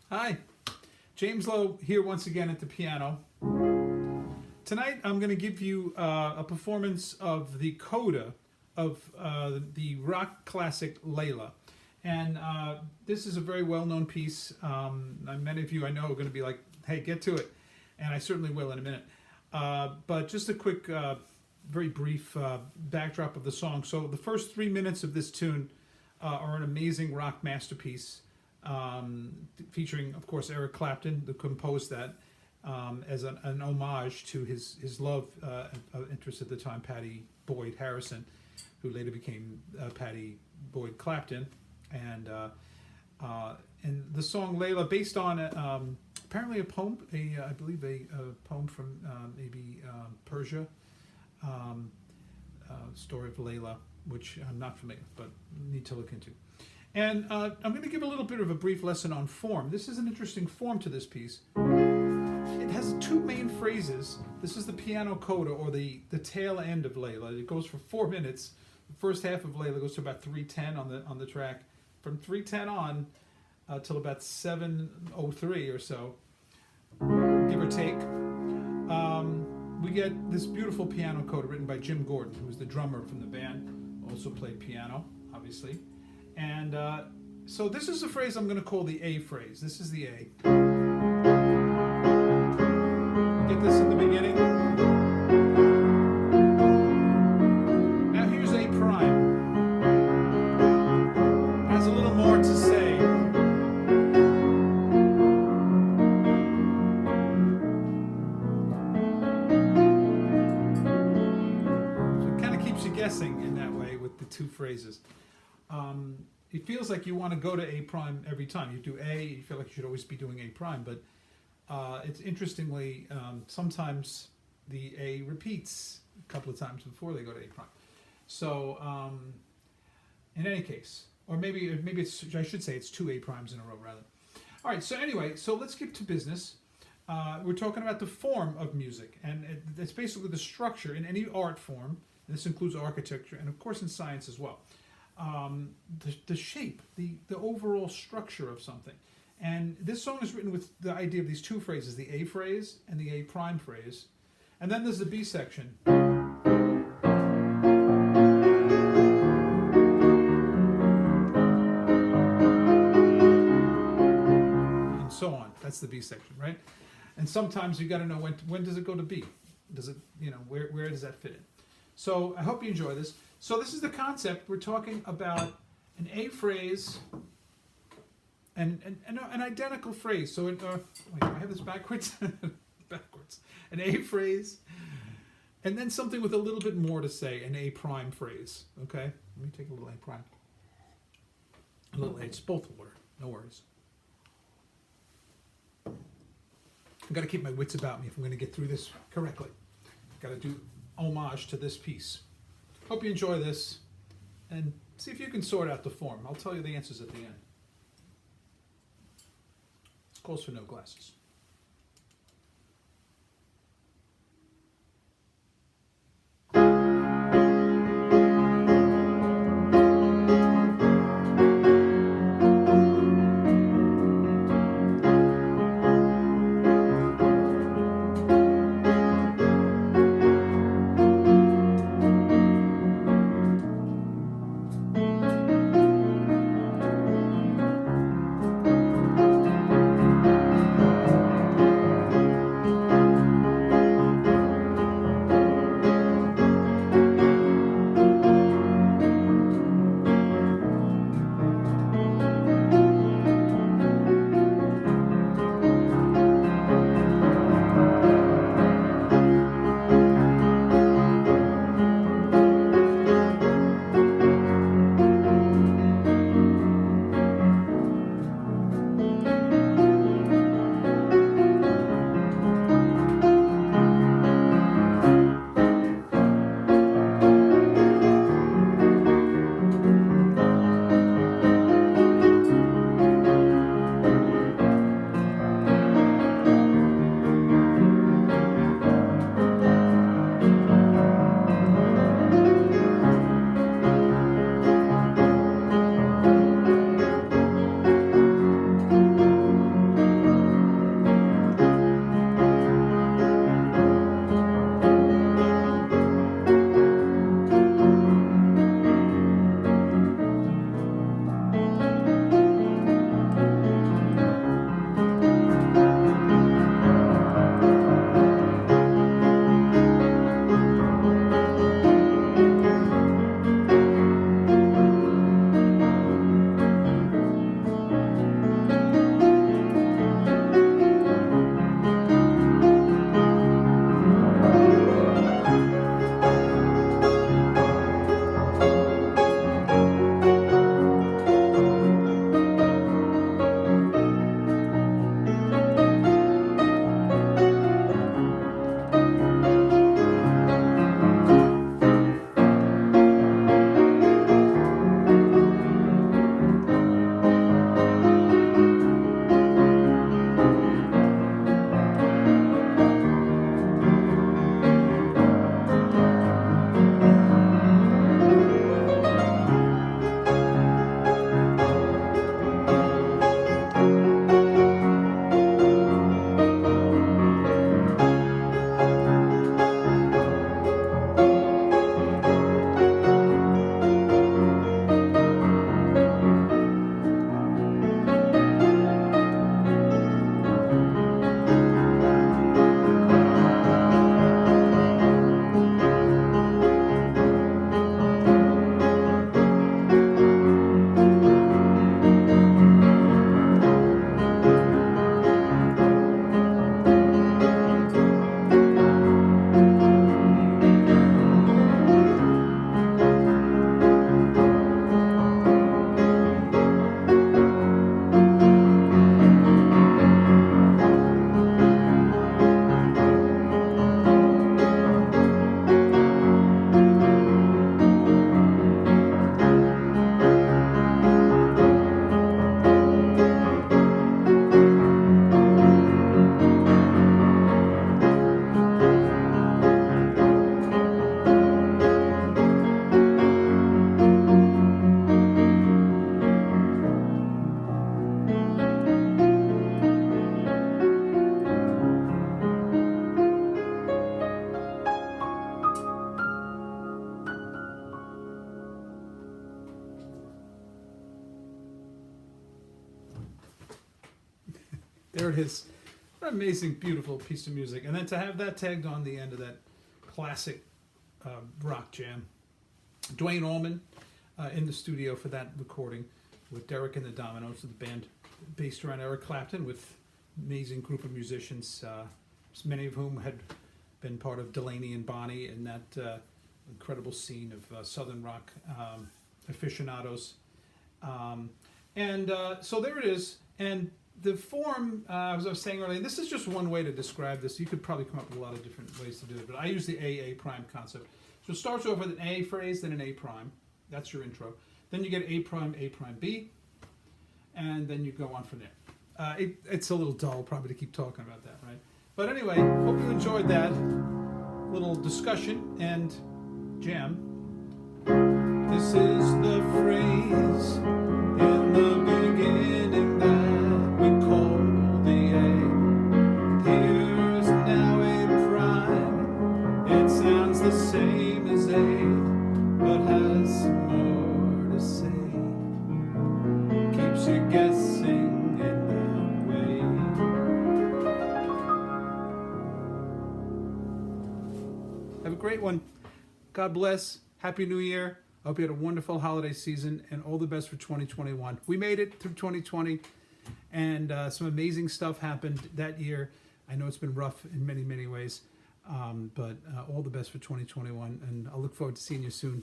Hi, James Lowe here once again at the piano. Tonight I'm going to give you a performance of the coda of the rock classic Layla. And this is a very well-known piece. Many of you I know are going to be like, hey, get to it. And I certainly will in a minute. But just a quick, very brief backdrop of the song. So the first 3 minutes of this tune are an amazing rock masterpiece. Featuring, of course, Eric Clapton, who composed that as an homage to his love interest at the time, Patty Boyd Harrison, who later became Patty Boyd Clapton, and the song Layla, based on apparently a poem, I believe a poem from maybe Persia, story of Layla, which I'm not familiar, but need to look into. And I'm going to give a little bit of a brief lesson on form. This is an interesting form to this piece. It has two main phrases. This is the piano coda, or the tail end of Layla. It goes for 4 minutes. The first half of Layla goes to about 3:10 on the track. From 3:10 on till about 7:03 or so, give or take, we get this beautiful piano coda written by Jim Gordon, who was the drummer from the band, also played piano, obviously. And so this is a phrase I'm going to call the A phrase. This is the A. Get this in the beginning. Now here's A prime. Has a little more to say. So it kind of keeps you guessing in that way with the two phrases. It feels like you want to go to A prime every time. You do A, you feel like you should always be doing A prime, but it's interestingly, sometimes the A repeats a couple of times before they go to A prime. So in any case, or maybe it's, I should say it's two A primes in a row rather. All right, so anyway, so let's get to business. We're talking about the form of music, and it's basically the structure in any art form. And this includes architecture and of course in science as well. The shape, the overall structure of something. And this song is written with the idea of these two phrases, the A phrase and the A prime phrase. And then there's the B section. And so on. That's the B section, right? And sometimes you got to know when does it go to B? Does it, where does that fit in? So I hope you enjoy this. So this is the concept. We're talking about an A phrase and an identical phrase. So wait, do I have this backwards? Backwards. An A phrase, and then something with a little bit more to say, an A prime phrase. Okay? Let me take a little A prime. A little A. It's both water. No worries. I've got to keep my wits about me if I'm going to get through this correctly. I've got to do homage to this piece. Hope you enjoy this, and see if you can sort out the form. I'll tell you the answers at the end. This calls for no glasses. There it is. What an amazing, beautiful piece of music. And then to have that tagged on the end of that classic rock jam. Dwayne Allman in the studio for that recording with Derek and the Dominoes, the band based around Eric Clapton, with amazing group of musicians, many of whom had been part of Delaney and Bonnie in that incredible scene of Southern rock aficionados. So there it is. And the form, as I was saying earlier, this is just one way to describe this. You could probably come up with a lot of different ways to do it, but I use the A prime concept. So it starts off with an A phrase, then an A prime. That's your intro. Then you get A prime B, and then you go on from there. It's a little dull probably to keep talking about that, right? But anyway, hope you enjoyed that little discussion and jam. This is the phrase in the beginning that we call the A. Here's now A prime. It sounds the same as A, but has some more to say. Keeps you guessing in that way. Have a great one. God bless. Happy New Year. I hope you had a wonderful holiday season and all the best for 2021. We made it through 2020 and some amazing stuff happened that year. I know it's been rough in many, many ways, but all the best for 2021, and I'll look forward to seeing you soon.